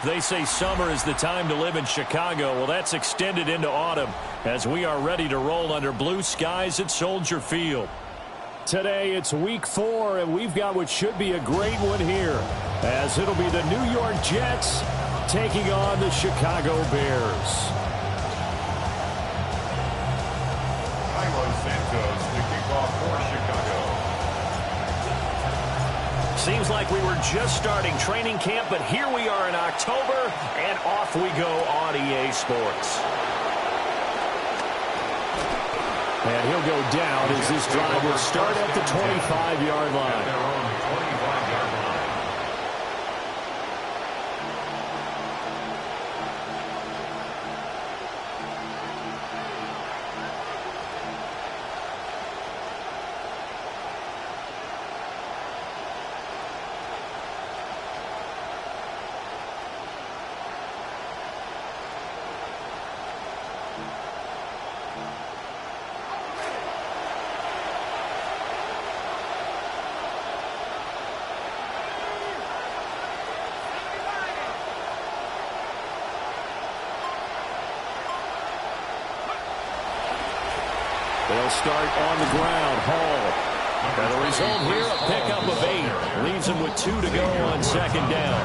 They say summer is the time to live in Chicago. Well, that's extended into autumn as we are ready to roll under blue skies at Soldier Field. Today, it's week 4, and we've got what should be a great one here, as it'll be the New York Jets taking on the Chicago Bears. Santos to kick off for Chicago. Seems like we were just starting training camp, but here we are in October, and off we go on EA Sports. And he'll go down as this drive will start at the 25-yard line. They'll start on the ground. Hall. And the result here, a pickup of 8. Leaves him with 2 to go on second down.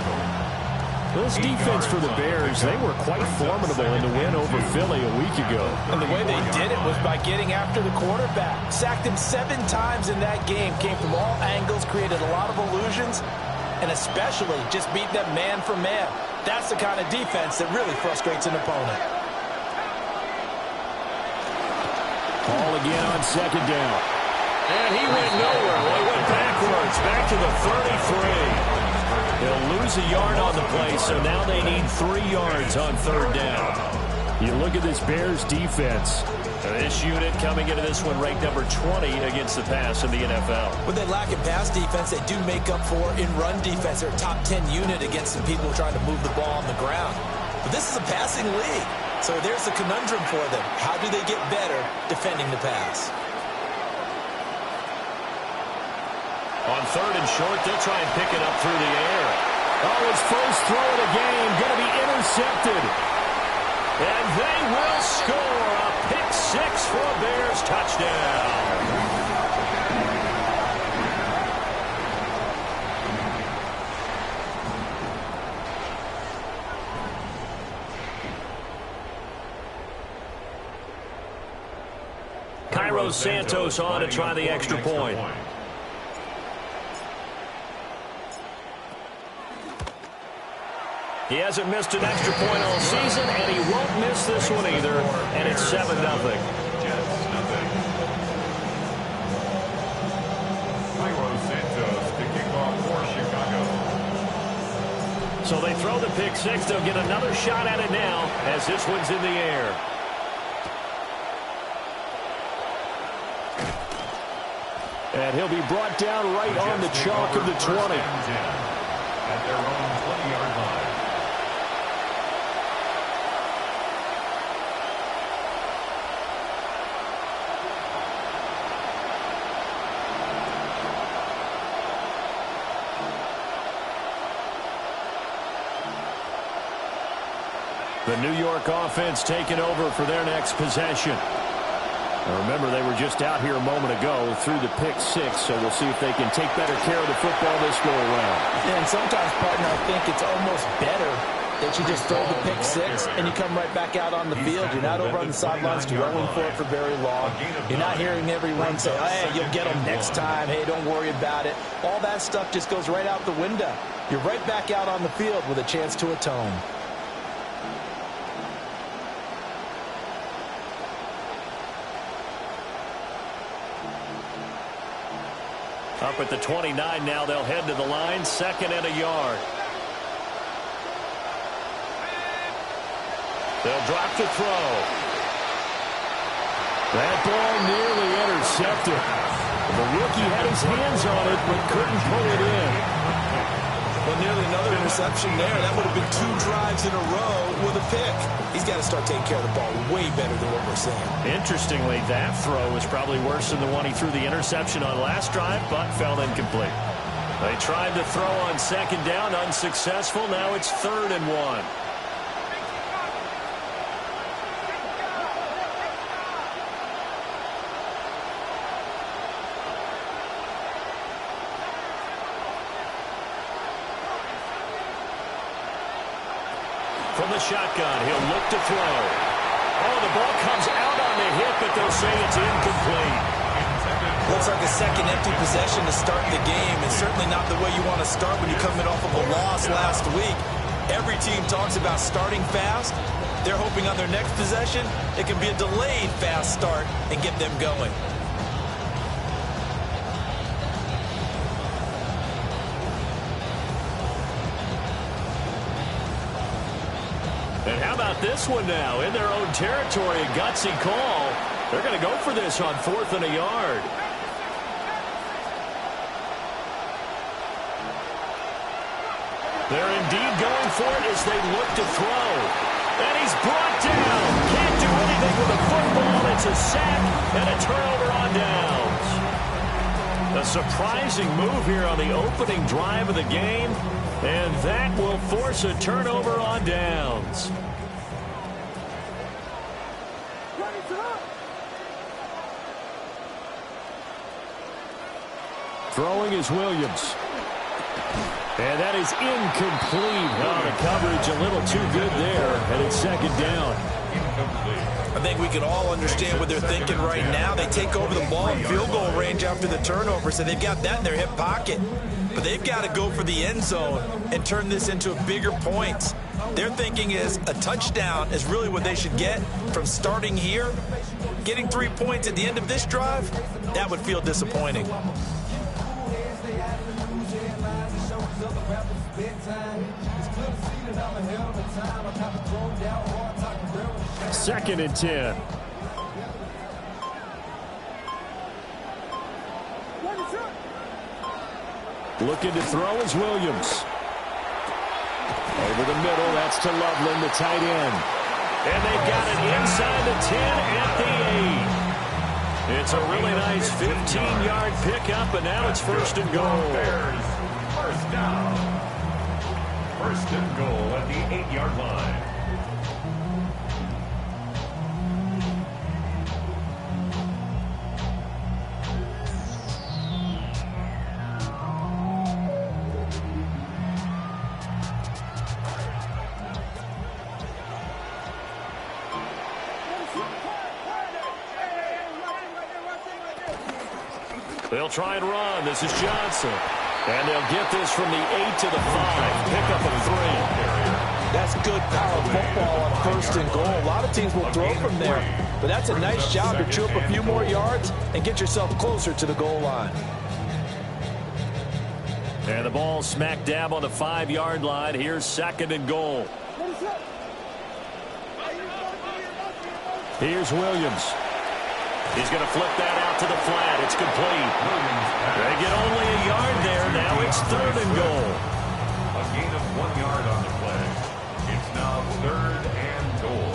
This defense for the Bears, they were quite formidable in the win over Philly a week ago. And the way they did it was by getting after the quarterback. Sacked him 7 times in that game. Came from all angles, created a lot of illusions, and especially just beat them man for man. That's the kind of defense that really frustrates an opponent. Ball again on second down. And he went nowhere. They went backwards, back to the 33. They'll lose a yard on the play, so now they need 3 yards on third down. You look at this Bears defense. This unit coming into this one ranked number 20 against the pass in the NFL. When they lack in pass defense, they do make up for in run defense. They're a top 10 unit against some people trying to move the ball on the ground. But this is a passing league. So there's the conundrum for them. How do they get better defending the pass? On third and short, they'll try and pick it up through the air. Oh, his first throw of the game going to be intercepted. And they will score a pick 6 for a Bears touchdown. Santos on to try the extra point. He hasn't missed an extra point all season, and he won't miss this one either, and it's 7-0. Santos to kick off for Chicago. So they throw the pick 6. They'll get another shot at it now as this one's in the air. And he'll be brought down right on the chalk of the 20. At their own 20-yard line. The New York offense taking over for their next possession. Now remember, they were just out here a moment ago through the pick 6, so we'll see if they can take better care of the football this go around. And sometimes, partner, I think it's almost better that you just throw the pick 6 and you come right back out on the field. You're not over on the sidelines dwelling for it for very long. You're not hearing everyone say, hey, you'll get them next time. Hey, don't worry about it. All that stuff just goes right out the window. You're right back out on the field with a chance to atone. Up at the 29 now, they'll head to the line, 2nd and a yard. They'll drop to throw. That ball nearly intercepted. The rookie had his hands on it, but couldn't pull it in. Well, nearly another interception there. That would have been 2 drives in a row with a pick. He's got to start taking care of the ball way better than what we're seeing. Interestingly, that throw was probably worse than the one he threw the interception on last drive, but fell incomplete. They tried to throw on second down, unsuccessful. Now it's 3rd and 1. From the shotgun, he'll look to throw. Oh, the ball comes out on the hit, but they'll say it's incomplete. Looks like a second empty possession to start the game. It's certainly not the way you want to start when you're coming off of a loss last week. Every team talks about starting fast. They're hoping on their next possession, it can be a delayed fast start and get them going. And how about this one now? In their own territory, a gutsy call. They're going to go for this on 4th and a yard. They're indeed going for it as they look to throw. And he's brought down. Can't do anything with the football. It's a sack and a turnover on downs. A surprising move here on the opening drive of the game. And that will force a turnover on downs. Throwing is Williams. And that is incomplete. Oh, the coverage a little too good there. And it's 2nd down. I think we can all understand what they're thinking right now. They take over the ball in field goal range after the turnover, so they've got that in their hip pocket. But they've got to go for the end zone and turn this into a bigger points. Their thinking is a touchdown is really what they should get from starting here. Getting 3 points at the end of this drive, that would feel disappointing. Second and 10. Looking to throw is Williams. Over the middle, that's to Loveland, the tight end. And they've got it inside the 10 at the 8. It's a really nice 15-yard pickup, and now it's 1st and goal. First down. 1st and goal at the 8-yard line. They'll try and run. This is Johnson. And they'll get this from the 8 to the 5. Pick up of 3. That's good power football on 1st and goal. A lot of teams will throw from there. But that's a nice job to chew up a few more yards and get yourself closer to the goal line. And the ball smack dab on the 5-yard line. Here's 2nd and goal. Here's Williams. He's going to flip that out to the flat. It's complete. They get only a yard there. Now it's 3rd and goal. A gain of 1 yard on the play. It's now 3rd and goal.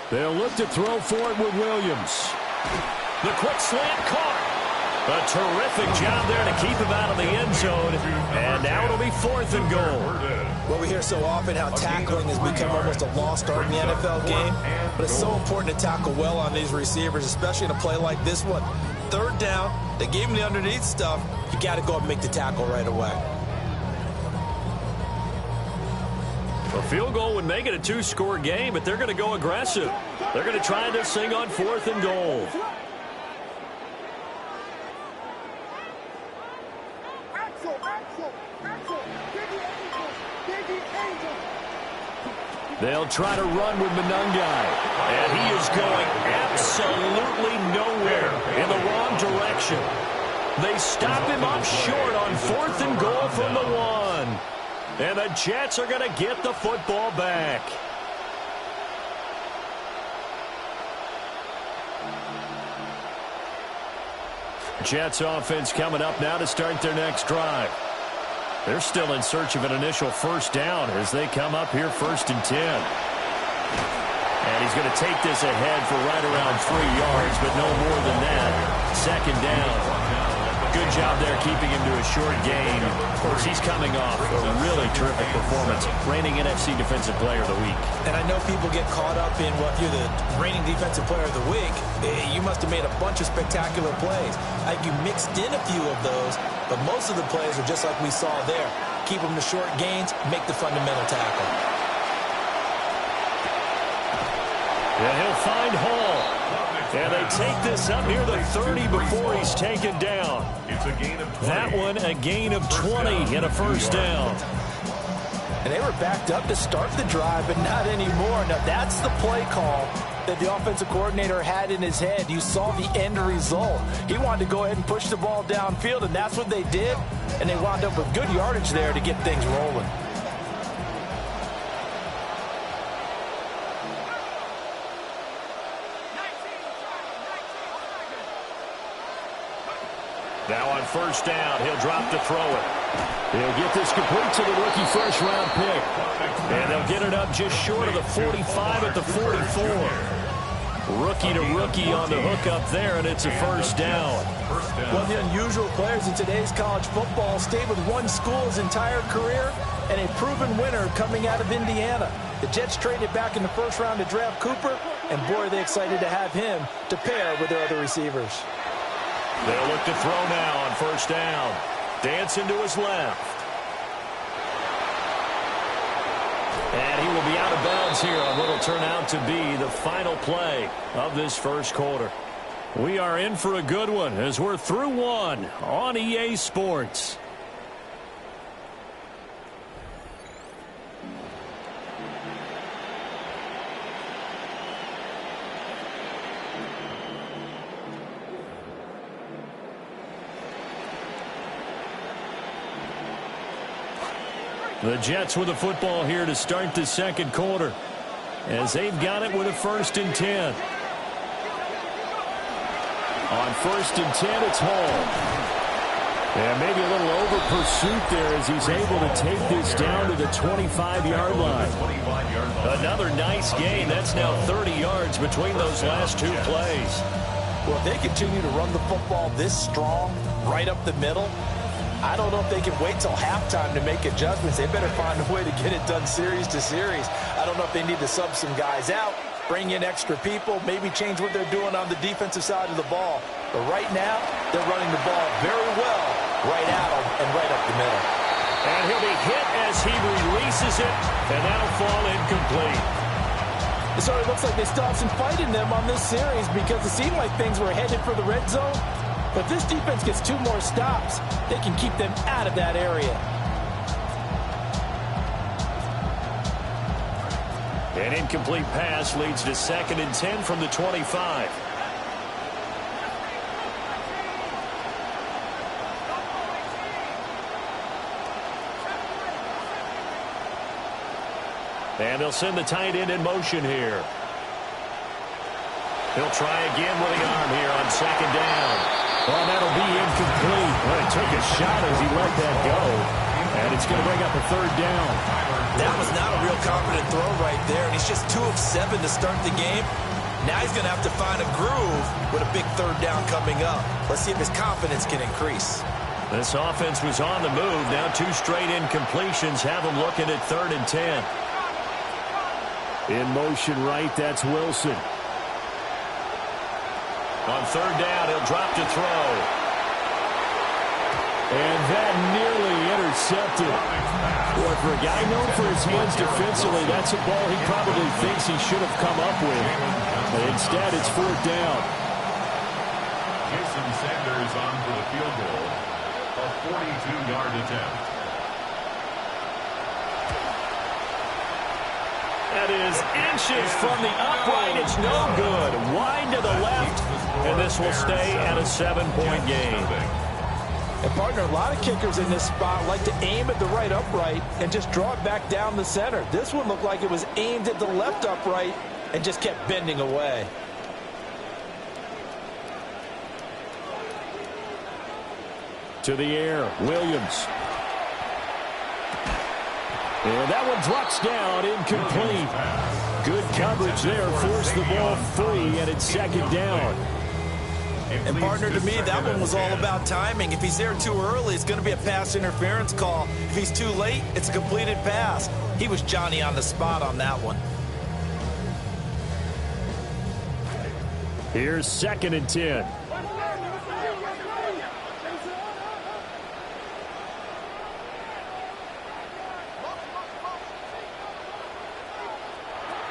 They'll look to throw for it with Williams. The quick slant caught. A terrific job there to keep him out of the end zone. And now it'll be 4th and goal. Well, we hear so often how tackling has become almost a lost art in the NFL game. But it's so important to tackle well on these receivers, especially in a play like this one. 3rd down, they gave him the underneath stuff. You got to go and make the tackle right away. A field goal would make it a 2-score game, but they're going to go aggressive. They're going to try this thing on 4th and goal. They'll try to run with Monungai. And he is going absolutely nowhere in the wrong direction. They stop him up short on 4th and goal from the 1. And the Jets are going to get the football back. Jets offense coming up now to start their next drive. They're still in search of an initial first down as they come up here 1st and 10. And he's going to take this ahead for right around 3 yards, but no more than that. 2nd down. Good job there keeping him to a short gain. Of course, he's coming off a really terrific performance. Reigning NFC Defensive Player of the Week. And I know people get caught up in, well, if you're the reigning Defensive Player of the Week, you must have made a bunch of spectacular plays. I think you mixed in a few of those, but most of the plays are just like we saw there. Keep them to short gains, make the fundamental tackle. And he'll find Hall. And they take this up near the 30 before he's taken down. That one, a gain of 20 and a first down. And they were backed up to start the drive, but not anymore. Now, that's the play call that the offensive coordinator had in his head. You saw the end result. He wanted to go ahead and push the ball downfield, and that's what they did. And they wound up with good yardage there to get things rolling. Now on first down, he'll drop to throw it. He'll get this complete to the rookie first-round pick. And they'll get it up just short of the 45 at the 44. Rookie to rookie on the hook up there, and it's a first down. One of the unusual players in today's college football stayed with one school his entire career, and a proven winner coming out of Indiana. The Jets traded back in the first round to draft Cooper, and boy, are they excited to have him to pair with their other receivers. They'll look to throw now on first down. Dancing to his left. And he will be out of bounds here on what will turn out to be the final play of this first quarter. We are in for a good one as we're through one on EA Sports. The Jets with the football here to start the second quarter as they've got it with a 1st and 10. On 1st and 10, it's Hall. And maybe a little over pursuit there as he's able to take this down to the 25-yard line. Another nice gain. That's now 30 yards between those last two plays. Well, if they continue to run the football this strong, right up the middle, I don't know if they can wait till halftime to make adjustments. They better find a way to get it done series to series. I don't know if they need to sub some guys out, bring in extra people, maybe change what they're doing on the defensive side of the ball. But right now, they're running the ball very well right at them and right up the middle. And he'll be hit as he releases it, and that'll fall incomplete. So it looks like they still have some fight in them on this series because it seemed like things were headed for the red zone. But this defense gets 2 more stops. They can keep them out of that area. An incomplete pass leads to 2nd and 10 from the 25. And they'll send the tight end in motion here. He'll try again with the arm here on 2nd down. Well, that'll be incomplete. Well, he took a shot as he let that go. And it's going to bring up a 3rd down. That was not a real confident throw right there. And he's just 2 of 7 to start the game. Now he's going to have to find a groove with a big 3rd down coming up. Let's see if his confidence can increase. This offense was on the move. Now 2 straight incompletions have him looking at 3rd and 10. In motion right, that's Wilson. On 3rd down, he'll drop to throw. And that nearly intercepted. Boy, for a guy known for his hands defensively, that's a ball he probably thinks he should have come up with. But instead, it's 4th down. Jason Sanders on for the field goal. A 42-yard attempt. That is inches from the upright. It's no good. Wide to the left. And this will stay at a 7-point game. And, partner, a lot of kickers in this spot like to aim at the right upright and just draw it back down the center. This one looked like it was aimed at the left upright and just kept bending away. To the air, Williams. And that one drops down, incomplete. Good coverage there, forced the ball free, and it's second down. And partner, to me, that one was all about timing. If he's there too early, it's going to be a pass interference call. If he's too late, it's a completed pass. He was Johnny on the spot on that one. Here's 2nd and 10.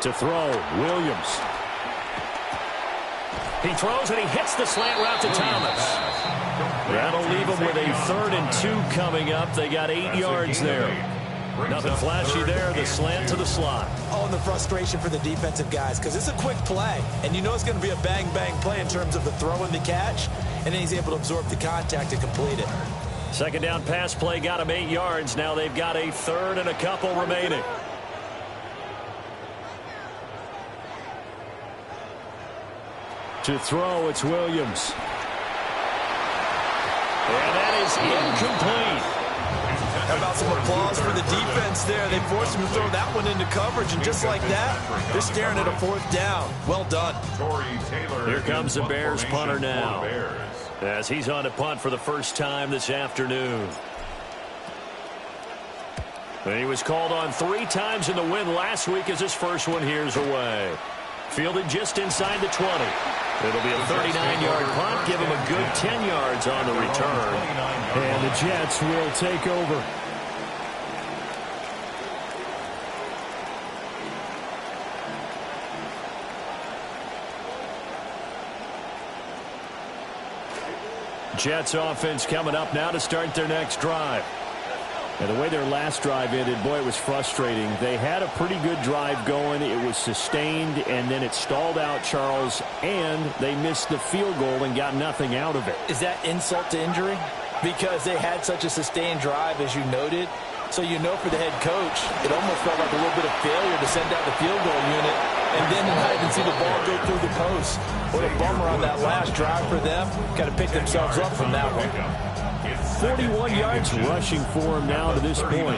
To throw, Williams. He throws and he hits the slant route to Thomas. That'll leave him with a 3rd and 2 coming up. They got 8 yards there. Nothing flashy there, the slant to the slot. Oh, and the frustration for the defensive guys, because it's a quick play, and you know it's going to be a bang-bang play in terms of the throw and the catch, and then he's able to absorb the contact and complete it. Second down pass play got him 8 yards. Now they've got a 3rd and a couple remaining. To throw, it's Williams. And that is incomplete. How about some applause for the defense there? They forced him to throw that one into coverage, and just like that, they're staring at a 4th down. Well done. Here comes the Bears punter now, as he's on to punt for the first time this afternoon. And he was called on 3 times in the win last week as his first one here's away. Fielded just inside the 20. It'll be a 39-yard punt, give him a good 10 yards on the return. And the Jets will take over. Jets offense coming up now to start their next drive. And the way their last drive ended, boy, it was frustrating. They had a pretty good drive going. It was sustained, and then it stalled out, Charles, and they missed the field goal and got nothing out of it. Is that insult to injury? Because they had such a sustained drive, as you noted. So you know for the head coach, it almost felt like a little bit of failure to send out the field goal unit and then not even see the ball go through the post. What a bummer on that last drive for them. Got to pick themselves up from that one. 41 yards rushing for him now to this point.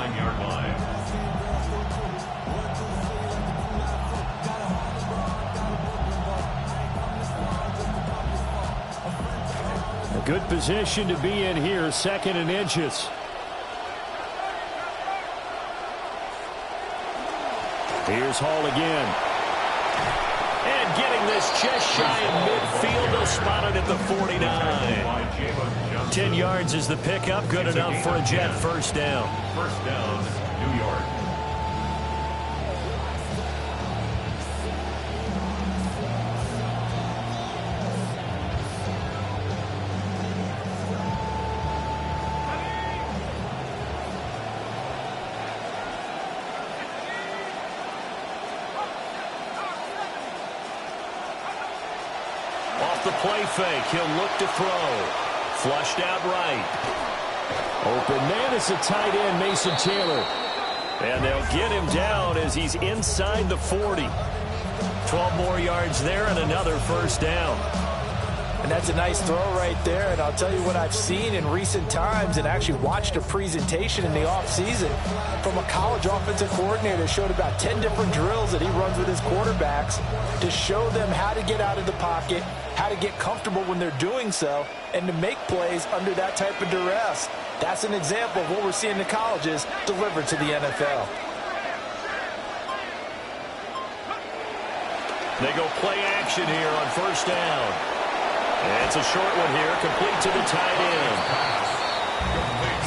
A good position to be in here, 2nd and inches. Here's Hall again. And getting this just shy of midfield, they'll spot it at the 49. 10 yards is the pickup, good enough for a Jet first down. First down, New York. Off the play fake, he'll look to throw. Flushed out right. Open man is a tight end, Mason Taylor. And they'll get him down as he's inside the 40. 12 more yards there and another first down. And that's a nice throw right there. And I'll tell you what I've seen in recent times and actually watched a presentation in the offseason from a college offensive coordinator. Showed about 10 different drills that he runs with his quarterbacks to show them how to get out of the pocket, how to get comfortable when they're doing so, and to make plays under that type of duress. That's an example of what we're seeing in colleges delivered to the NFL. They go play action here on first down. And it's a short one here, complete to the tight end.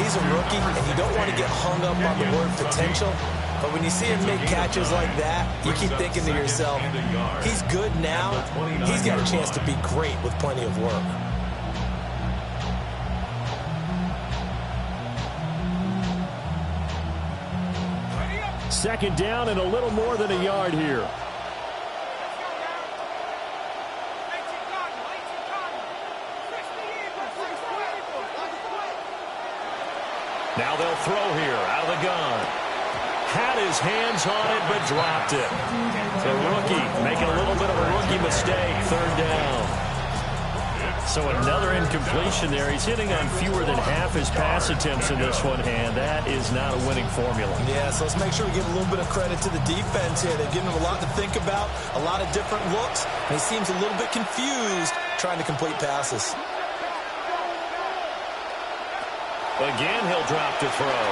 He's a rookie, and you don't want to get hung up on the word potential. But when you see him make catches like that, you keep thinking to yourself, he's good now. He's got a chance to be great with plenty of work. Second down and a little more than a yard here. Now they'll throw here out of the gun. Had his hands on it, but dropped it. The rookie making a little bit of a rookie mistake. Third down. So another incompletion there. He's hitting on fewer than half his pass attempts in this one, and that is not a winning formula. Yeah, so let's make sure we give a little bit of credit to the defense here. They've given him a lot to think about, a lot of different looks, and he seems a little bit confused trying to complete passes. Again, he'll drop to throw.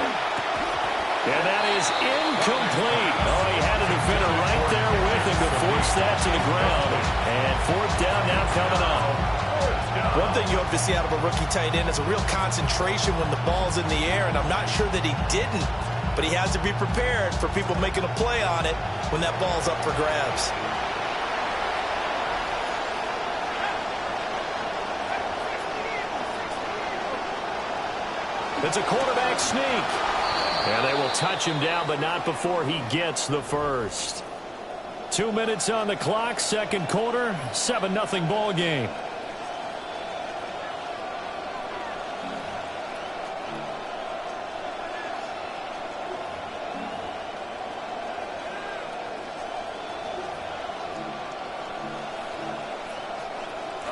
And that is incomplete. Oh, he had a defender right there with him to force that to the ground. And fourth down now coming up. One thing you hope to see out of a rookie tight end is a real concentration when the ball's in the air, and I'm not sure that he didn't, but he has to be prepared for people making a play on it when that ball's up for grabs. It's a quarterback sneak. And they will touch him down, but not before he gets the first. 2 minutes on the clock, second quarter, 7-0 ball game.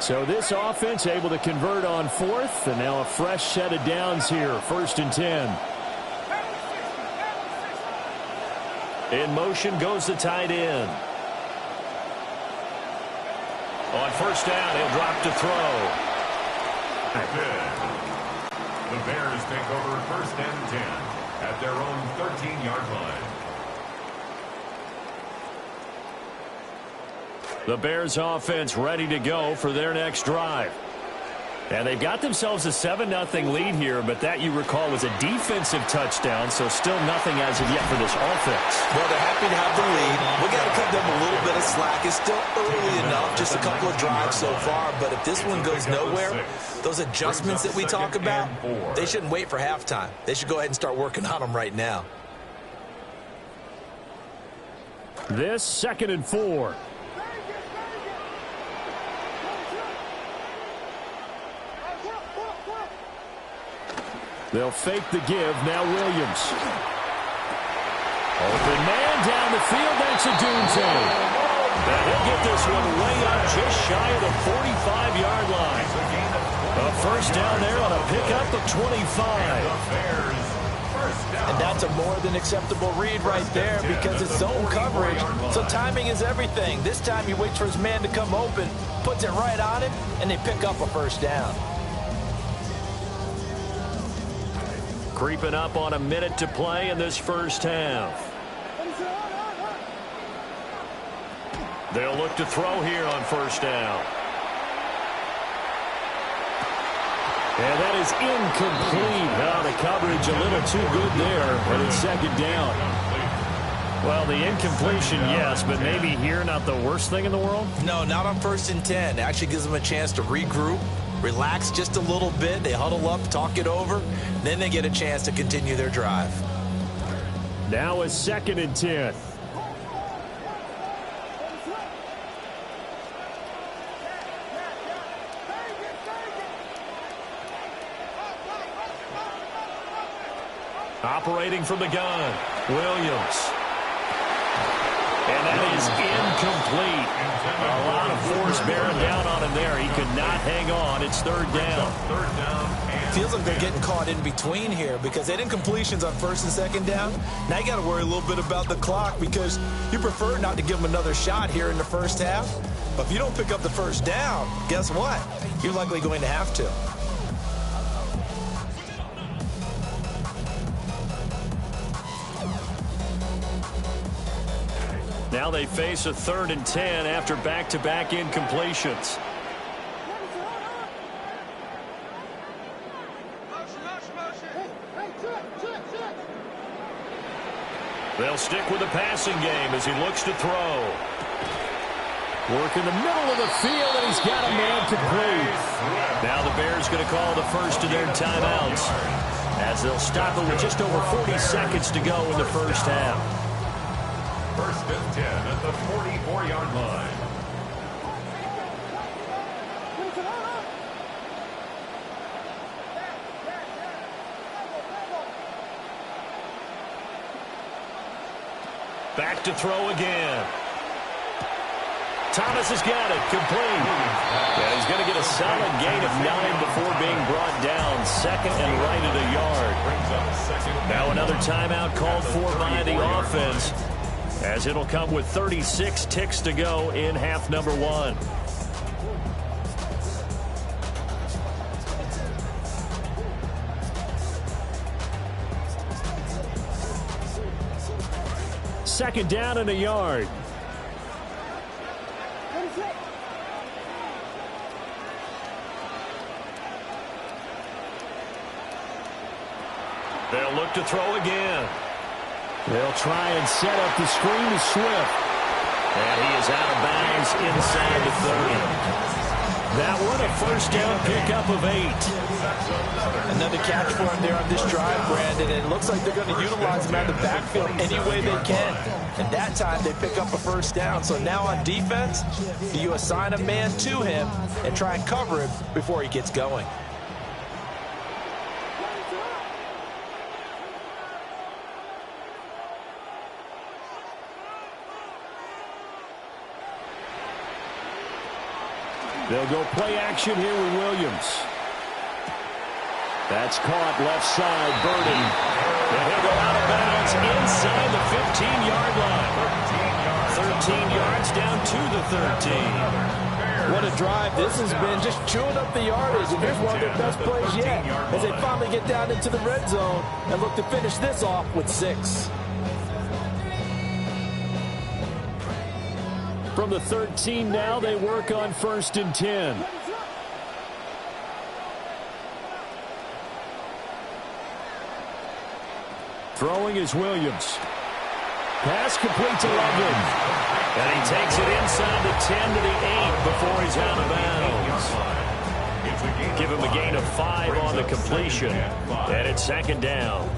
So this offense able to convert on fourth, and now a fresh set of downs here, 1st and 10. In motion goes the tight end. On first down, he'll drop to throw. The Bears take over 1st and 10 at their own 13-yard line. The Bears offense ready to go for their next drive. And they've got themselves a 7-0 lead here, but that, you recall, was a defensive touchdown, so still nothing as of yet for this offense. Well, they're happy to have the lead. We got to cut them a little bit of slack. It's still early enough, just a couple of drives so far, but if this one goes nowhere, those adjustments that we talk about, they shouldn't wait for halftime. They should go ahead and start working on them right now. This 2nd and 4. They'll fake the give. Now Williams. Open man down the field. That's a Dunze. And he'll get this one way up just shy of the 45-yard line. A first down there on a pickup of 25. And that's a more than acceptable read right there because it's zone coverage. So timing is everything. This time he waits for his man to come open, puts it right on him, and they pick up a first down. Creeping up on a minute to play in this first half. They'll look to throw here on first down. And that is incomplete. Now the coverage a little too good there, but it's 2nd down. Well, the incompletion, yes, but maybe here not the worst thing in the world? No, not on 1st and 10. It actually gives them a chance to regroup, relax just a little bit. They huddle up, talk it over. Then they get a chance to continue their drive. Now a 2nd and 10. Operating from the gun, Williams. And that is incomplete. A lot of force bearing down on him there. He could not hang on. It's 3rd down. Feels like they're getting caught in between here because they did incompletions on 1st and 2nd down. Now you got to worry a little bit about the clock because you prefer not to give them another shot here in the first half. But if you don't pick up the first down, guess what? You're likely going to have to. Now they face a 3rd and 10 after back-to-back incompletions. They'll stick with the passing game as he looks to throw. Work in the middle of the field, and he's got a man complete. Now the Bears going to call the first of their timeouts as they'll stop it with just over 40 seconds to go in the first half. 1st and 10 at the 44-yard line. Back to throw again. Thomas has got it. Complete. And he's going to get a solid gain of 9 before being brought down. Second and right at a yard. Now another timeout called for by the offense, as it'll come with 36 ticks to go in half number 1. Second down and a yard. They'll look to throw again. They'll try and set up the screen to Swift. And he is out of bounds inside the 30. That one a first down pickup of 8. Another catch for him there on this drive, Brandon. And it looks like they're going to utilize him out of the backfield any way they can. And that time they pick up a first down. So now on defense, do you assign a man to him and try and cover him before he gets going? They'll go play action here with Williams. That's caught left side, Burden. And he'll go out of bounds inside the 15-yard line. 13 yards down to the 13. What a drive. This has been just chewing up the yardage. And here's one of their best plays yet as they finally get down into the red zone and look to finish this off with 6. From the 13 now, they work on 1st and 10. Throwing is Williams. Pass complete to Loveland. And he takes it inside the 10 to the 8 before he's out of bounds. Give him a gain of 5 on the completion. And it's second down.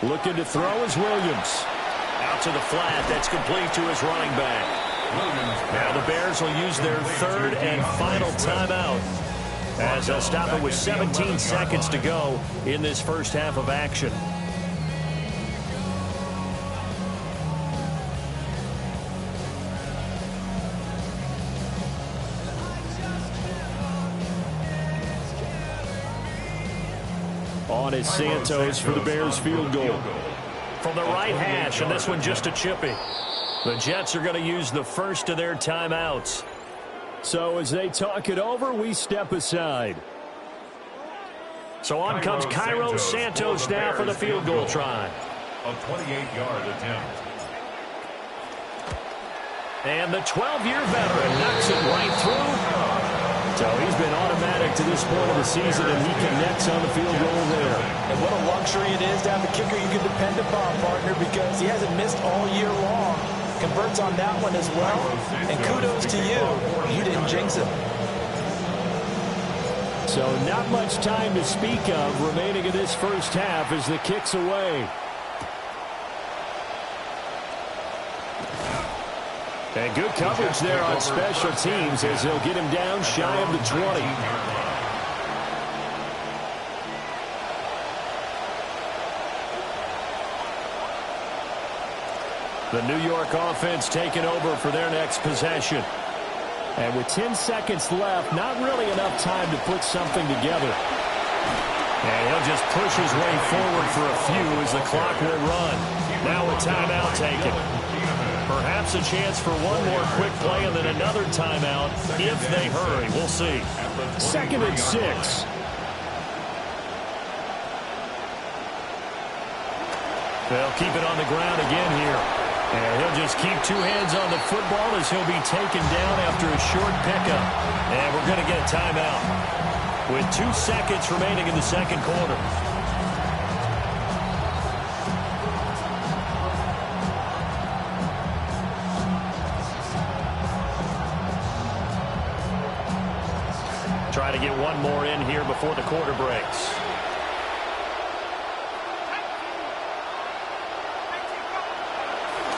Looking to throw is Williams. Out to the flat. That's complete to his running back. Now the Bears will use their third and final timeout as they'll stop it with 17 seconds to go in this first half of action. On is Santos for the Bears field goal. From the right hash, and this one just a chippy. The Jets are going to use the first of their timeouts. So as they talk it over, we step aside. So on comes Cairo Santos now for the field goal try. A 28-yard attempt. And the 12-year veteran knocks it right through. So he's been automatic to this point of the season, and he connects on the field goal there. And what a luxury it is to have a kicker you can depend upon, partner, because he hasn't missed all year long. Converts on that one as well. And kudos to you. You didn't jinx him. So not much time to speak of remaining in this first half as the kick's away. And good coverage there on special teams as they'll get him down shy of the 20. The New York offense taking over for their next possession. And with 10 seconds left, not really enough time to put something together. And he'll just push his way forward for a few as the clock will run. Now a timeout taken. Perhaps a chance for one more quick play and then another timeout if they hurry. We'll see. 2nd and 6. They'll keep it on the ground again here. And he'll just keep 2 hands on the football as he'll be taken down after a short pickup. And we're going to get a timeout with 2 seconds remaining in the second quarter. Try to get one more in here before the quarter breaks.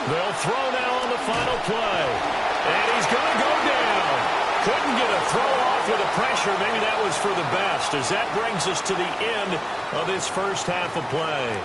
They'll throw now on the final play. And he's going to go down. Couldn't get a throw off with the pressure. Maybe that was for the best, as that brings us to the end of this first half of play.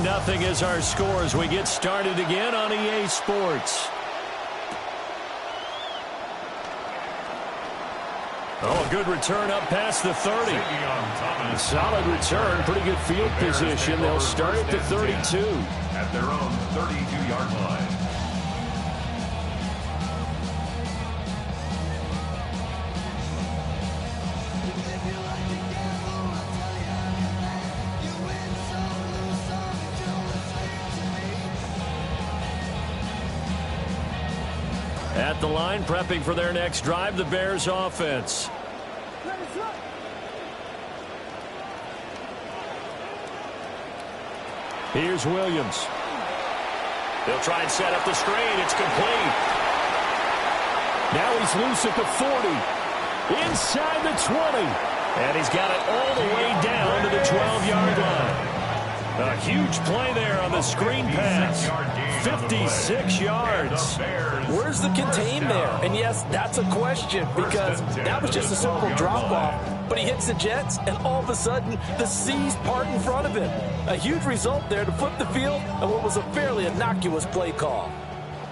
Nothing is our score as we get started again on EA Sports. Oh, a good return up past the 30. A solid return, pretty good field position. They'll start at the 32. At their own 32-yard line. At the line, prepping for their next drive, the Bears offense. Here's Williams. They'll try and set up the screen. It's complete. Now he's loose at the 40. Inside the 20. And he's got it all the way down to the 12-yard line. A huge play there on the screen pass. 56 yards. Where's the contain there? And yes, that's a question, because that was just a simple drop-off. But he hits the Jets, and all of a sudden, the seas part in front of him. A huge result there to flip the field on what was a fairly innocuous play call.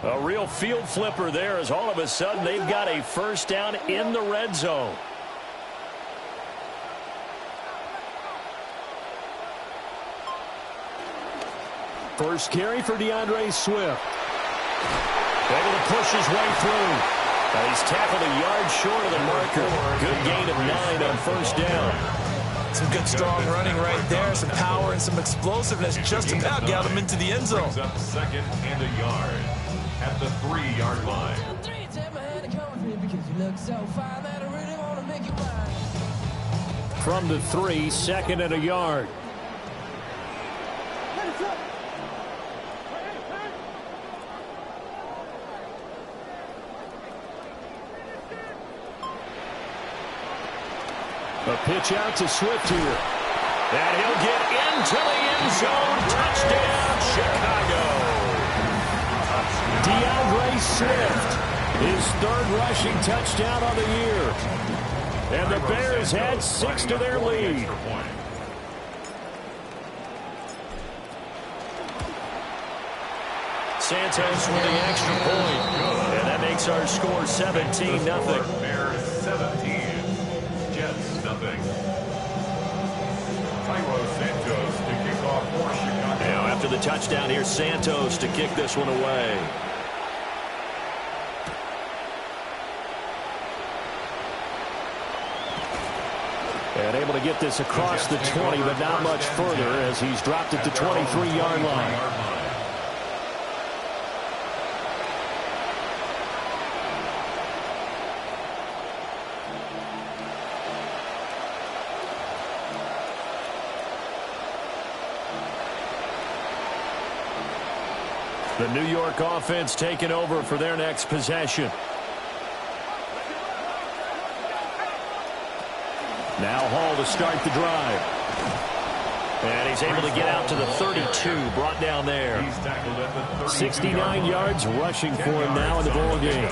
A real field flipper there, as all of a sudden they've got a first down in the red zone. First carry for DeAndre Swift. Able to push his way through. He's tackled a yard short of the marker. Good gain of 9 on first down. Some good strong running right there. Some power and some explosiveness. Just about got him into the end zone. Brings up second and a yard at the 3-yard line. From the 3, second and a yard. A pitch out to Swift here. And he'll get into the end zone. Touchdown, Chicago. DeAndre Swift, his third rushing touchdown on the year. And the Bears had 6 to their lead. Santos with the extra point. And that makes our score 17-0. Bears 17. Jets nothing. Santos to kick off for Chicago. Now after the touchdown, here's Santos to kick this one away. And able to get this across the 20, but not much further as he's dropped it to 23-yard line. The New York offense taking over for their next possession. Now Hall to start the drive. And he's able to get out to the 32, brought down there. 69 yards rushing for him now in the ball game.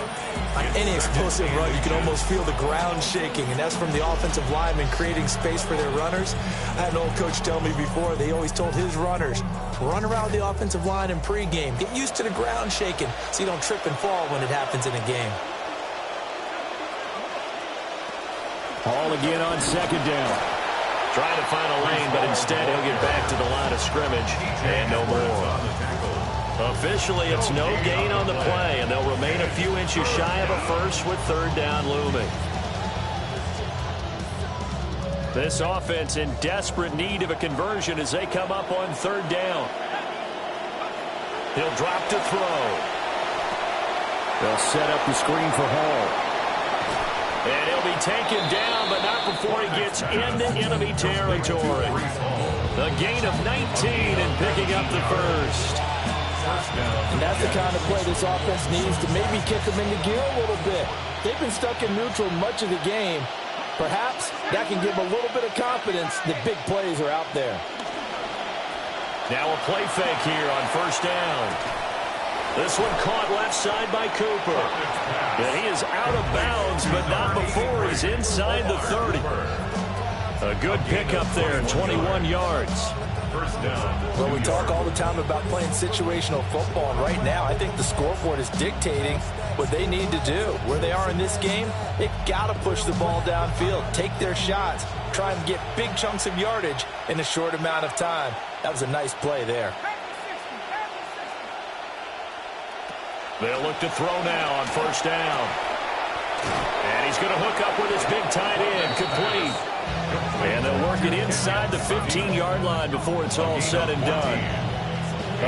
On any explosive run, you can almost feel the ground shaking, and that's from the offensive linemen creating space for their runners. I had an old coach tell me before, they always told his runners, run around the offensive line in pregame. Get used to the ground shaking so you don't trip and fall when it happens in a game. Hall again on second down. Trying to find a lane, but instead he'll get back to the line of scrimmage and no more. Officially, it's no gain on the play, and they'll remain a few inches shy of a first with third down looming. This offense in desperate need of a conversion as they come up on third down. He'll drop to throw. They'll set up the screen for Hall. And he'll be taken down, but not before he gets into enemy territory. A gain of 19 and picking up the first. And that's the kind of play this offense needs to maybe kick them into gear a little bit. They've been stuck in neutral much of the game. Perhaps that can give a little bit of confidence that big plays are out there. Now a play fake here on first down. This one caught left side by Cooper. And he is out of bounds, but not before he's inside the 30. A good pickup there, 21 yards. Well, we talk all the time about playing situational football, and right now I think the scoreboard is dictating what they need to do. Where they are in this game, they've got to push the ball downfield, take their shots, try and get big chunks of yardage in a short amount of time. That was a nice play there. They'll look to throw now on first down. And he's going to hook up with his big tight end, complete. And they'll work it inside the 15-yard line before it's all said and done.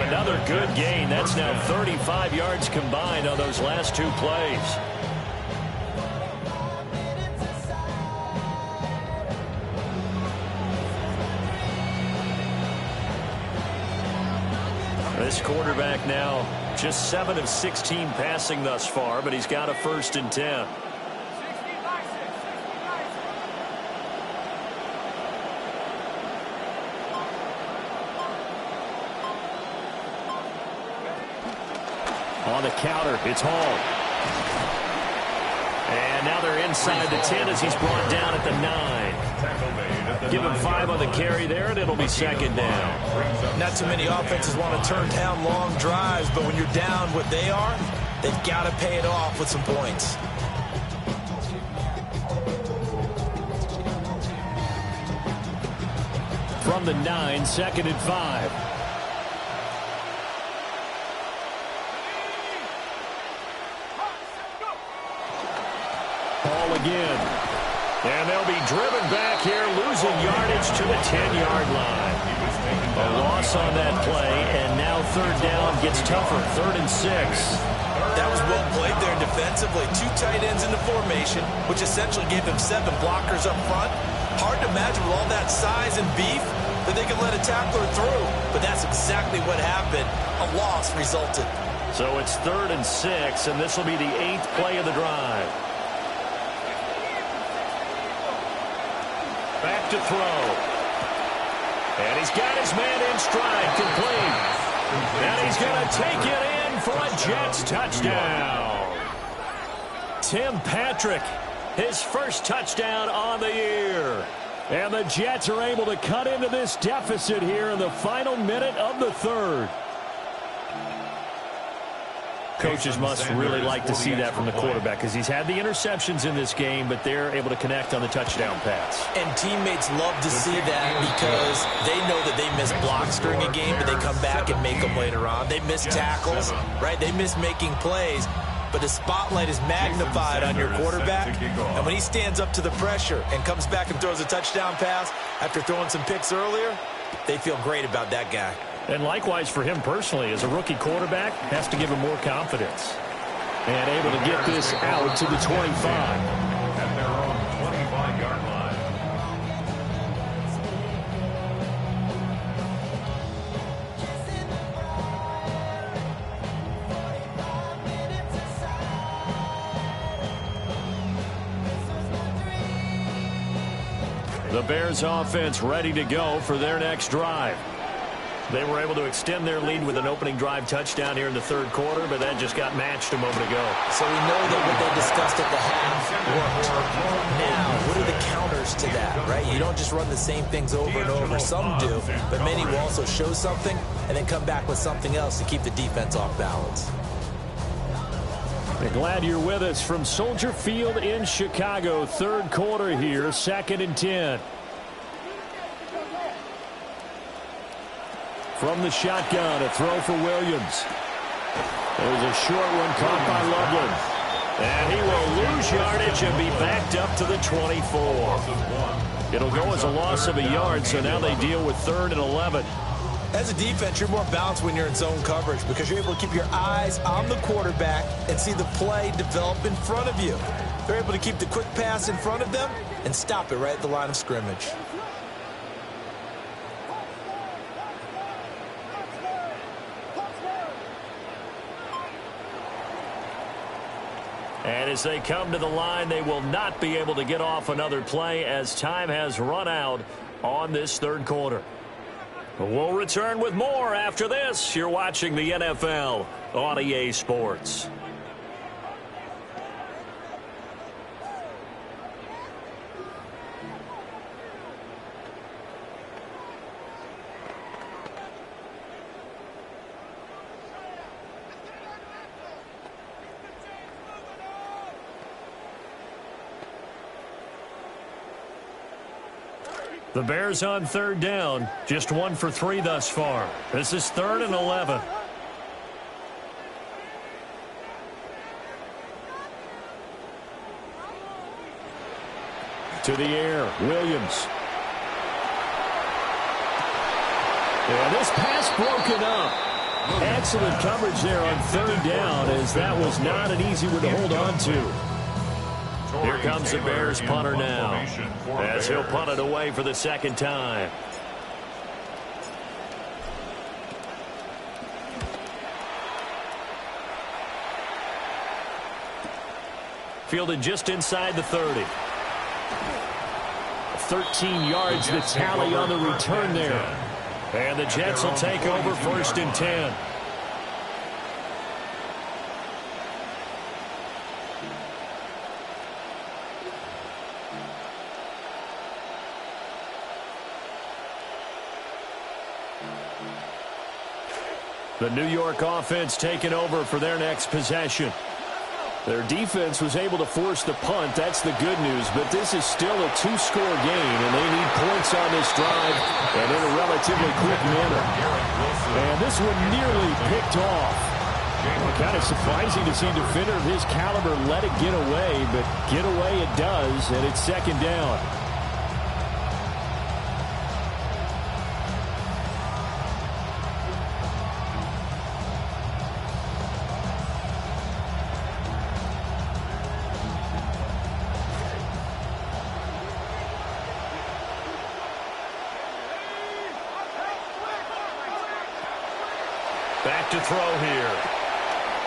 Another good gain. That's now 35 yards combined on those last two plays. This quarterback now just 7 of 16 passing thus far, but he's got a 1st and 10. On the counter, it's Hall. And now they're inside the 10 as he's brought down at the 9. Give him 5 on the carry there, and it'll be second down. Not too many offenses want to turn down long drives, but when you're down what they are, they've got to pay it off with some points. From the 9, 2nd and 5. Ball again. And they'll be driven back here, losing yardage to the 10-yard line. A loss on that play, and now third down gets tougher, 3rd and 6. That was well played there defensively. 2 tight ends in the formation, which essentially gave them 7 blockers up front. Hard to imagine with all that size and beef that they could let a tackler through. But that's exactly what happened. A loss resulted. So it's 3rd and 6, and this will be the 8th play of the drive. Back to throw. And he's got his man in stride, complete. And he's going to take it in for a Jets touchdown. Tim Patrick, his first touchdown on the year. And the Jets are able to cut into this deficit here in the final minute of the 3rd. Coaches must really like to see that from the quarterback because he's had the interceptions in this game, but they're able to connect on the touchdown pass. And teammates love to see that because they know that they miss blocks during a game, but they come back and make them later on. They miss tackles, right? They miss making plays, but the spotlight is magnified on your quarterback. And when he stands up to the pressure and comes back and throws a touchdown pass after throwing some picks earlier, they feel great about that guy. And likewise for him personally, as a rookie quarterback, has to give him more confidence. And able to get this out to the 25. At their own 25-yard line. The Bears offense ready to go for their next drive. They were able to extend their lead with an opening drive touchdown here in the 3rd quarter, but that just got matched a moment ago. So we know that what they discussed at the half worked. Now, what are the counters to that, right? You don't just run the same things over and over. Some do, but many will also show something and then come back with something else to keep the defense off balance. We're glad you're with us from Soldier Field in Chicago. 3rd quarter here, 2nd and 10. From the shotgun, a throw for Williams. There's a short one caught by Loveland. And he will lose yardage and be backed up to the 24. It'll go as a loss of a yard, so now they deal with 3rd and 11. As a defense, you're more balanced when you're in zone coverage because you're able to keep your eyes on the quarterback and see the play develop in front of you. They're able to keep the quick pass in front of them and stop it right at the line of scrimmage. And as they come to the line, they will not be able to get off another play as time has run out on this 3rd quarter. We'll return with more after this. You're watching the NFL on EA Sports. The Bears on 3rd down, just 1 for 3 thus far. This is 3rd and 11. To the air, Williams. And this pass broken up. Excellent coverage there on 3rd down, as that was not an easy one to hold on to. Here comes the Bears punter now, as he'll punt it away for the 2nd time. Fielded just inside the 30. 13 yards the tally on the return there. And the Jets will take over 1st and 10. The New York offense taking over for their next possession. Their defense was able to force the punt. That's the good news. But this is still a 2-score game, and they need points on this drive and in a relatively quick manner. And this one nearly picked off. Kind of surprising to see a defender of his caliber let it get away, but get away it does, and it's 2nd down. Back to throw here.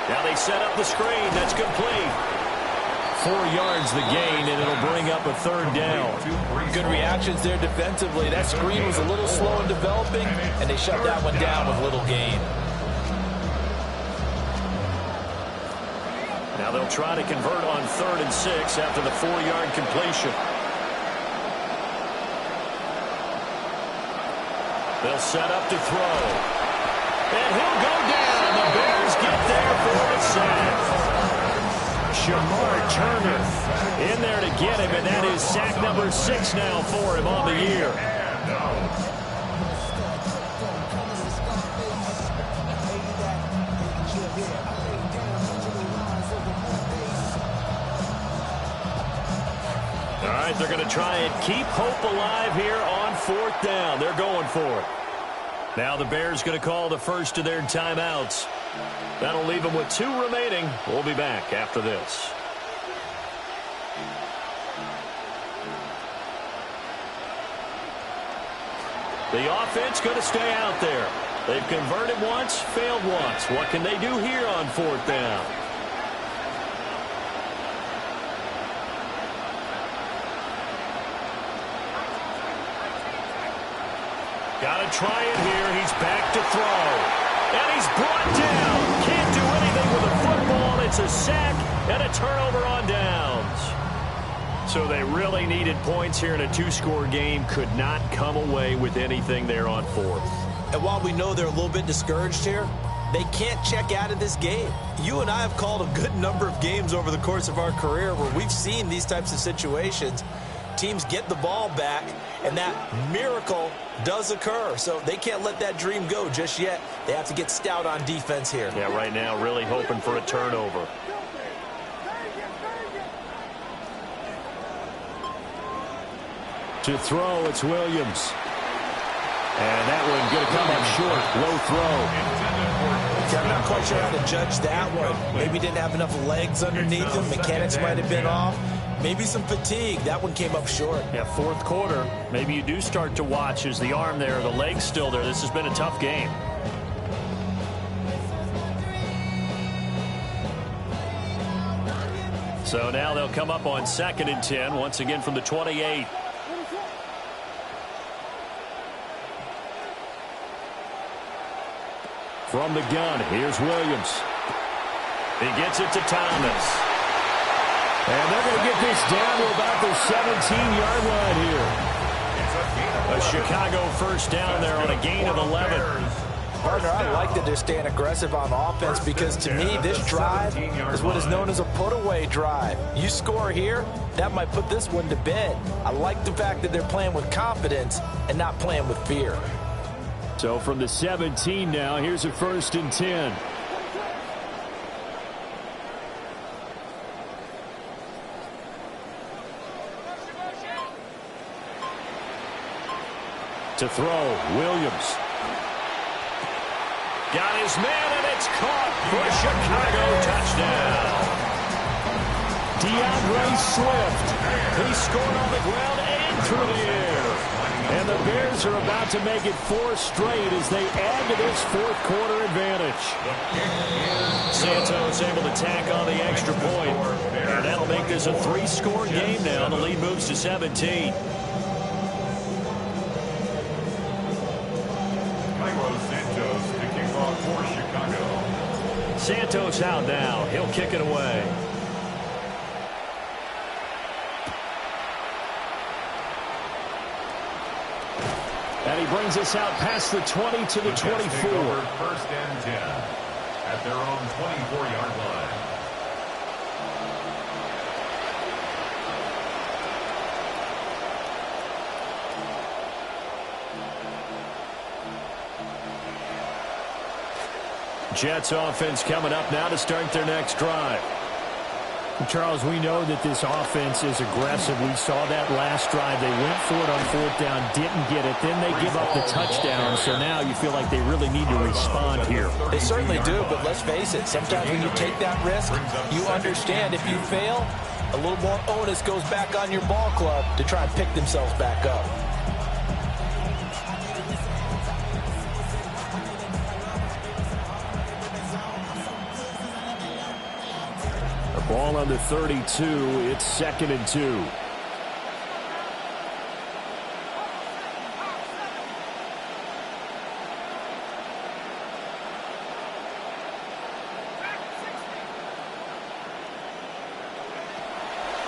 Now they set up the screen. That's complete. 4 yards the gain, and it'll bring up a 3rd down. Good reactions there defensively. That screen was a little slow in developing, and they shut that one down with little gain. Now they'll try to convert on 3rd and 6 after the 4-yard completion. They'll set up to throw. And he'll go down. The Bears get there for a sack. Shamar Turner in there to get him, and that is sack number 6 now for him on the year. All right, they're going to try and keep hope alive here on 4th down. They're going for it. Now the Bears going to call the first of their timeouts. That'll leave them with 2 remaining. We'll be back after this. The offense going to stay out there. They've converted once, failed once. What can they do here on 4th down? Got to try it here. He's back to throw. And he's brought down. Can't do anything with a football. It's a sack and a turnover on downs. So they really needed points here in a 2-score game. Could not come away with anything there on 4th. And while we know they're a little bit discouraged here, they can't check out of this game. You and I have called a good number of games over the course of our career where we've seen these types of situations. teams get the ball back, and that miracle does occur. So they can't let that dream go just yet. They have to get stout on defense here. Yeah, right now really hoping for a turnover. To throw, it's Williams. And that one going to come up short. Low throw. I'm not quite sure how to judge that one. Maybe didn't have enough legs underneath him. Mechanics might have been off. Maybe some fatigue. That one came up short. Yeah, fourth quarter. Maybe you do start to watch as the arm there, the leg's still there. This has been a tough game. So now they'll come up on 2nd and 10, once again from the 28. From the gun, here's Williams. He gets it to Thomas. And they're going to get this down to about the 17-yard line here. A Chicago first down there on a gain of 11. Partner, I like that they're staying aggressive on offense because to me, this drive is what is known as a put-away drive. You score here, that might put this one to bed. I like the fact that they're playing with confidence and not playing with fear. So from the 17 now, here's a 1st and 10. To throw, Williams. Got his man, and it's caught for a Chicago touchdown. DeAndre Swift. He scored on the ground and through the air. And the Bears are about to make it 4 straight as they add to this fourth quarter advantage. Santos able to tack on the extra point. And that'll make this a 3-score game now. The lead moves to 17. Santos out now. He'll kick it away. And he brings us out past the 20 to the 24. First and 10 at their own 24-yard line. Jets offense coming up now to start their next drive. Charles, we know that this offense is aggressive. We saw that last drive. They went for it on 4th down, didn't get it. Then they give up the touchdown. So now you feel like they really need to respond here. They certainly do, but let's face it. Sometimes when you take that risk, you understand if you fail, a little more onus goes back on your ball club to try and pick themselves back up. Ball on the 32. It's 2nd and 2.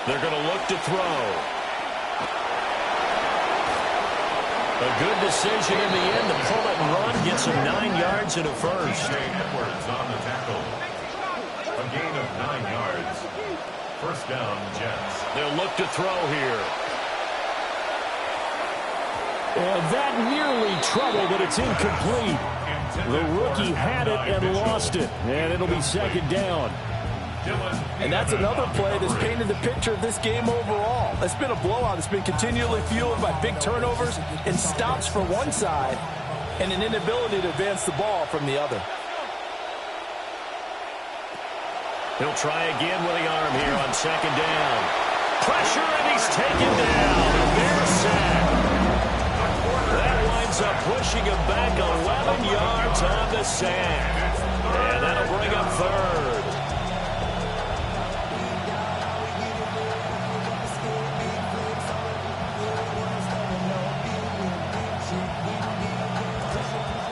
They're going to look to throw. A good decision in the end to pull it and run. Gets him 9 yards and a first. Edwards on the tackle. A gain of 9 yards. First down, Jets. They'll look to throw here. And that nearly trouble, but it's incomplete. The rookie had it and lost it. And it'll be 2nd down. And that's another play that's painted the picture of this game overall. It's been a blowout. It's been continually fueled by big turnovers and stops for one side and an inability to advance the ball from the other. He'll try again with the arm here on 2nd down. Pressure, and he's taken down. And there's sack. That winds up pushing him back 11 yards on the sack. And that'll bring up 3rd.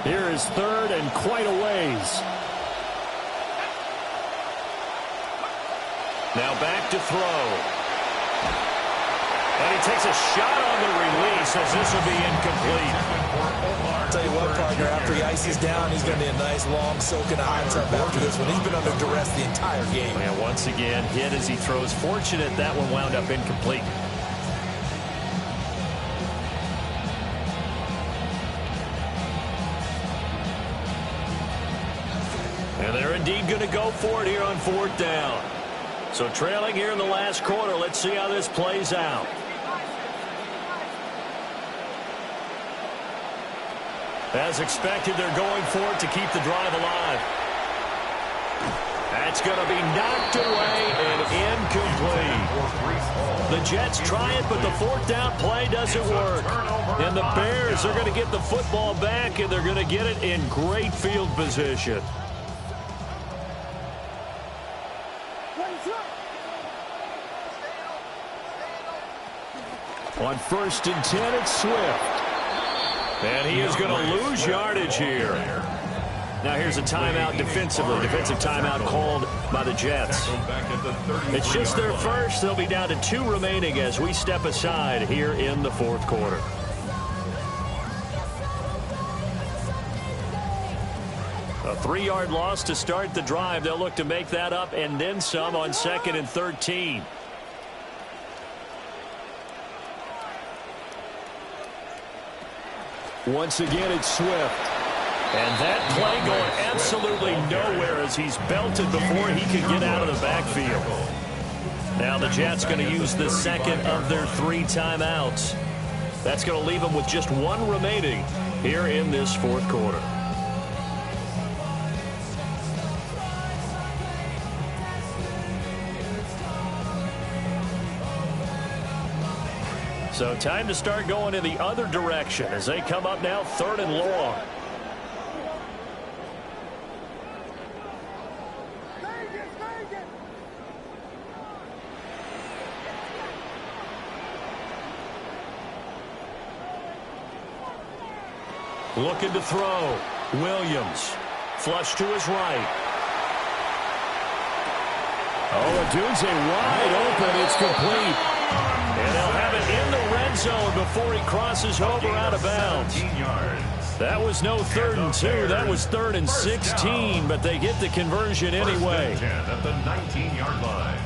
Here is 3rd and quite a ways. Now back to throw. And he takes a shot on the release as this will be incomplete. I'll tell you what, partner, after he ices down, he's going to be a nice, long, soaking hot tub after this one. He's been under duress the entire game. And once again, hit as he throws. Fortunate that one wound up incomplete. indeed going to go for it here on 4th down. So trailing here in the last quarter. Let's see how this plays out. As expected, they're going for it to keep the drive alive. That's going to be knocked away and incomplete. The Jets try it, but the 4th down play doesn't work. And the Bears are going to get the football back, and they're going to get it in great field position. On 1st and 10, it's Swift. And he is going to lose yardage here. Now here's a timeout defensively. Defensive timeout called by the Jets. It's just their first. They'll be down to 2 remaining as we step aside here in the 4th quarter. A 3-yard loss to start the drive. They'll look to make that up and then some on 2nd and 13. Once again, it's Swift. And that play going absolutely nowhere as he's belted before he could get out of the backfield. Now the Jets going to use the second of their 3 timeouts. That's going to leave them with just 1 remaining here in this 4th quarter. So time to start going in the other direction as they come up now 3rd and long. Looking to throw. Williams. Flush to his right. Oh, Odunze wide open. It's complete. And they'll have it in the red zone before he crosses over out of bounds. That was no 3rd and 2. That was 3rd and 16, but they get the conversion anyway. At the 19-yard line.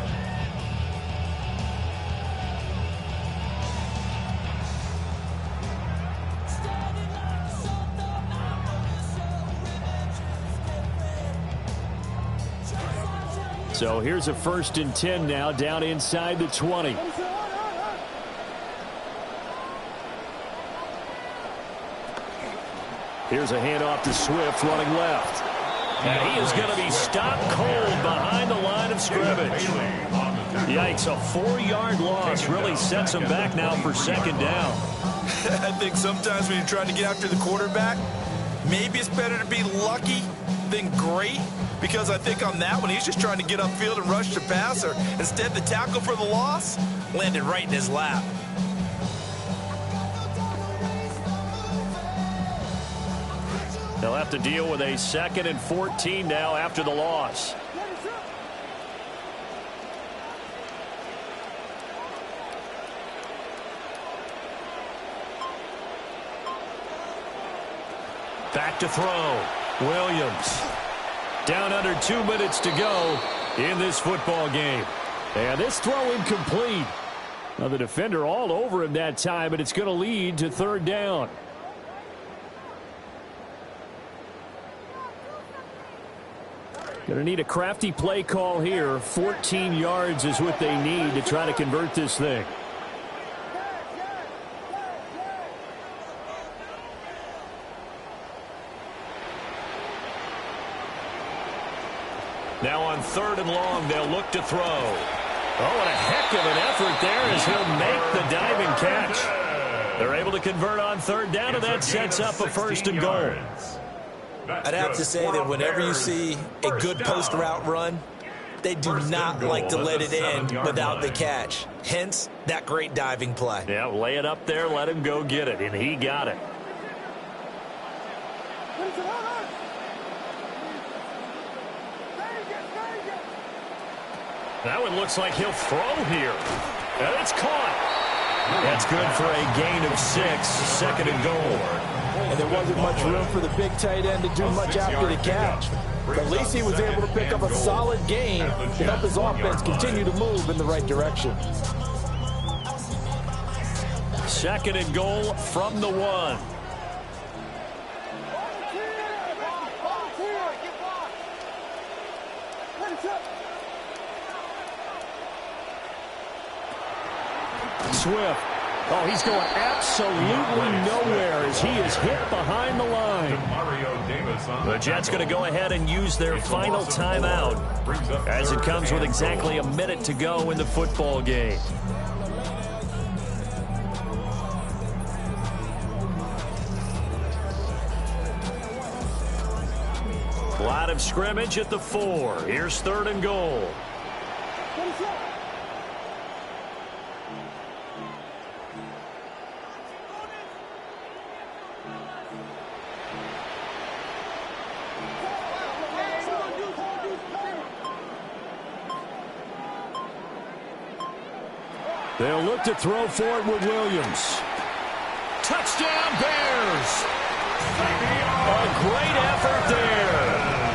So here's a 1st and 10 now down inside the 20. Here's a handoff to Swift running left. And he is going to be stopped cold behind the line of scrimmage. Yikes, a 4-yard loss really sets him back now for 2nd down. I think sometimes when you're trying to get after the quarterback, maybe it's better to be lucky than great, because I think on that one he's just trying to get upfield and rush the passer. Instead, the tackle for the loss landed right in his lap. They'll have to deal with a 2nd and 14 now after the loss. Back to throw. Williams. Down under 2 minutes to go in this football game. And this throw incomplete. Now the defender all over him that time, but it's going to lead to 3rd down. Going to need a crafty play call here. 14 yards is what they need to try to convert this thing. Now on 3rd and long, they'll look to throw. Oh, and a heck of an effort there as he'll make the diving catch. They're able to convert on 3rd down, and that sets up a 1st and goal. I'd have to say that whenever you see a good post route run, they do not like to let it end without the catch. Hence, that great diving play. Yeah, lay it up there, let him go get it, and he got it. That one looks like he'll throw here. And it's caught. That's good for a gain of 6, 2nd and goal. And there wasn't much room for the big tight end to do much after the catch. But at least he was able to pick up a solid gain to help his offense continue to move in the right direction. 2nd and goal from the 1. Swift. Oh, he's going absolutely nowhere as he is hit behind the line. The Jets going to go ahead and use their final timeout as it comes with exactly a minute to go in the football game. Line of scrimmage at the 4. Here's 3rd and goal. They'll look to throw for it with Williams. Touchdown, Bears! A great effort there.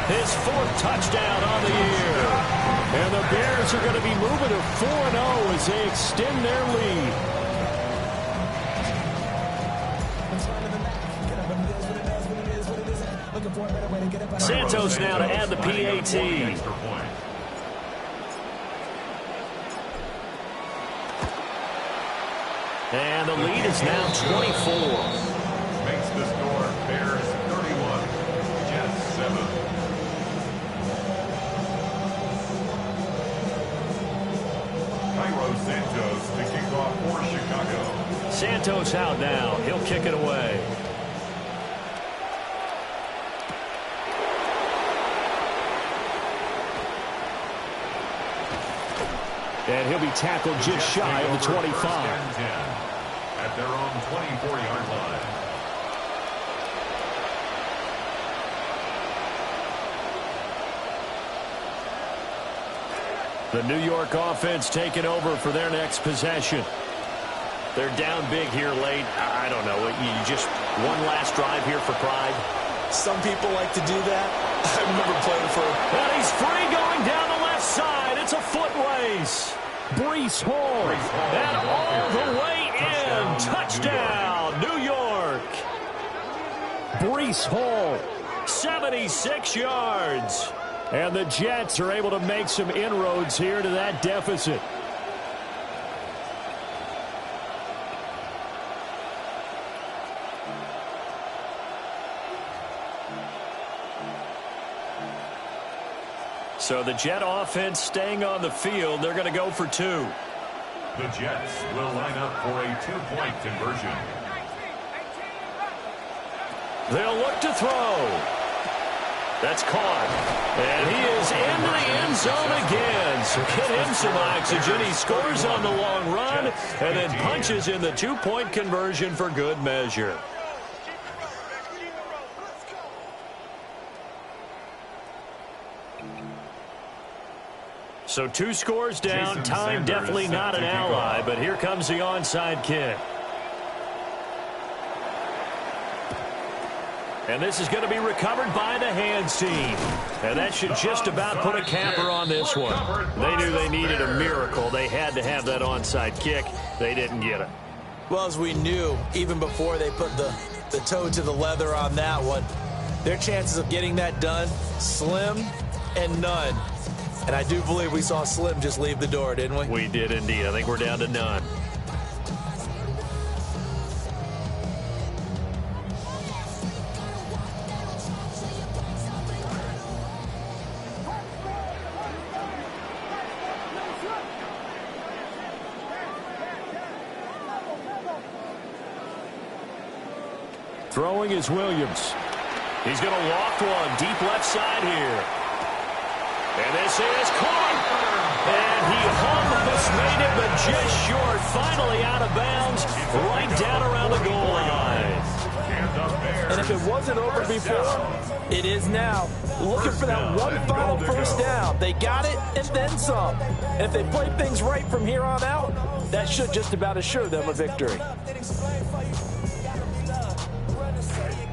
His 4th touchdown on the year. And the Bears are going to be moving to 4-0 as they extend their lead. Santos now to add the PAT. And the lead is now 24. Makes the score Bears 31, Jets 7. Cairo Santos to kick off for Chicago. Santos out now. He'll kick it away. And he'll be tackled just shy of the 25. At their own 24-yard line. The New York offense taking over for their next possession. They're down big here late. I don't know. You just one last drive here for pride. Some people like to do that. I remember playing for... And he's free going down the left side. It's a foot race. Breece Hall. And all the way in. Touchdown, New York. Breece Hall. 76 yards. And the Jets are able to make some inroads here to that deficit. So the Jet offense staying on the field. They're going to go for 2. The Jets will line up for a 2-point conversion. They'll look to throw. That's caught. And he is into the end zone again. So get him some oxygen. He scores on the long run and then punches in the 2-point conversion for good measure. So 2 scores down. Time definitely not an ally, but here comes the onside kick. And this is going to be recovered by the hands team. And that should just about put a capper on this one. They knew they needed a miracle. They had to have that onside kick. They didn't get it. Well, as we knew, even before they put the toe to the leather on that one, their chances of getting that done, slim and none. And I do believe we saw Slim just leave the door, didn't we? We did indeed. I think we're down to none. Throwing is Williams. He's going to walk one deep left side here. And this is caught. And he almost made it, but just short. Finally out of bounds, right down around the goal line. And if it wasn't over before, it is now. Looking for that one final first down. They got it and then some. And if they play things right from here on out, that should just about assure them a victory.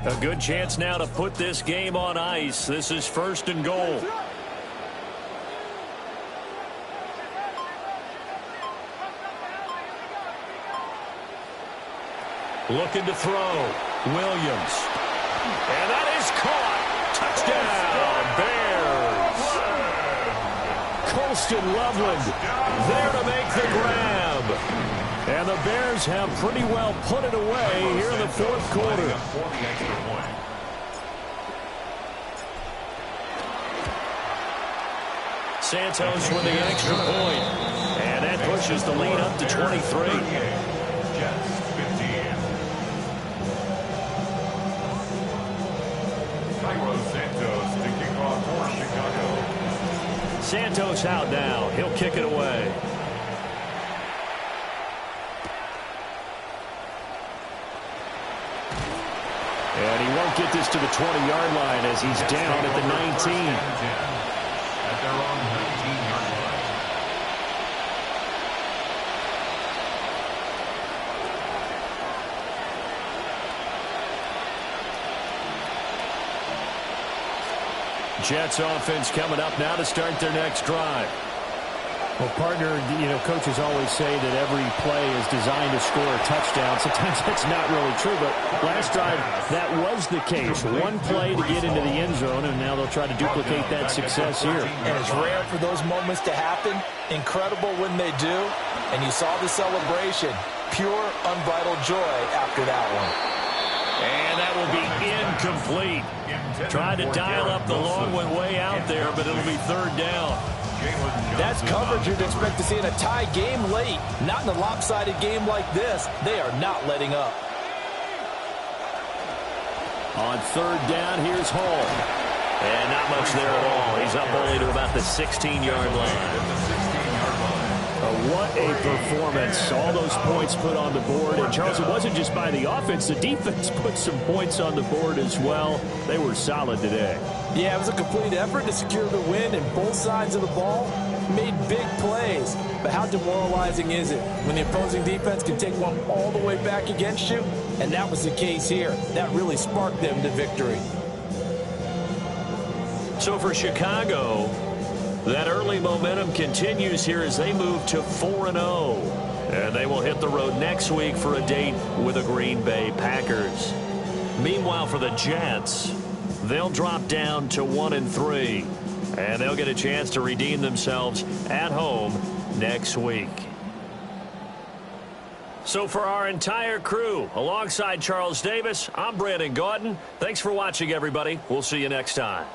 A good chance now to put this game on ice. This is 1st and goal. Looking to throw. Williams. And that is caught. Touchdown, Bears. Colston Loveland there to make the grab. And the Bears have pretty well put it away here in the fourth quarter. Santos with the extra point. And that pushes the lead up to 23. Jets 15. Cairo Santos to kick off for Chicago. Santos out now. He'll kick it away. And he won't get this to the 20-yard line as he's down at the 19. At their own 19-yard line. Jets offense coming up now to start their next drive. Well, partner, coaches always say that every play is designed to score a touchdown. Sometimes that's not really true, but last drive, that was the case. One play to get into the end zone, and now they'll try to duplicate that success here. And it's rare for those moments to happen. Incredible when they do. And you saw the celebration. Pure, unbridled joy after that one. And that will be incomplete. Tried to dial up the long one way out there, but it'll be third down. That's coverage you'd expect to see in a tie game late. Not in a lopsided game like this. They are not letting up. On third down, here's Hall. And not much there at all. He's up only to about the 16-yard line. What a performance. All those points put on the board. And, Charles, it wasn't just by the offense. The defense put some points on the board as well. They were solid today. Yeah, it was a complete effort to secure the win, and both sides of the ball made big plays. But how demoralizing is it when the opposing defense can take one all the way back against you? And that was the case here. That really sparked them to victory. So for Chicago, that early momentum continues here as they move to 4-0. And they will hit the road next week for a date with the Green Bay Packers. Meanwhile, for the Jets, they'll drop down to 1-3. And they'll get a chance to redeem themselves at home next week. So for our entire crew, alongside Charles Davis, I'm Brandon Gaudin. Thanks for watching, everybody. We'll see you next time.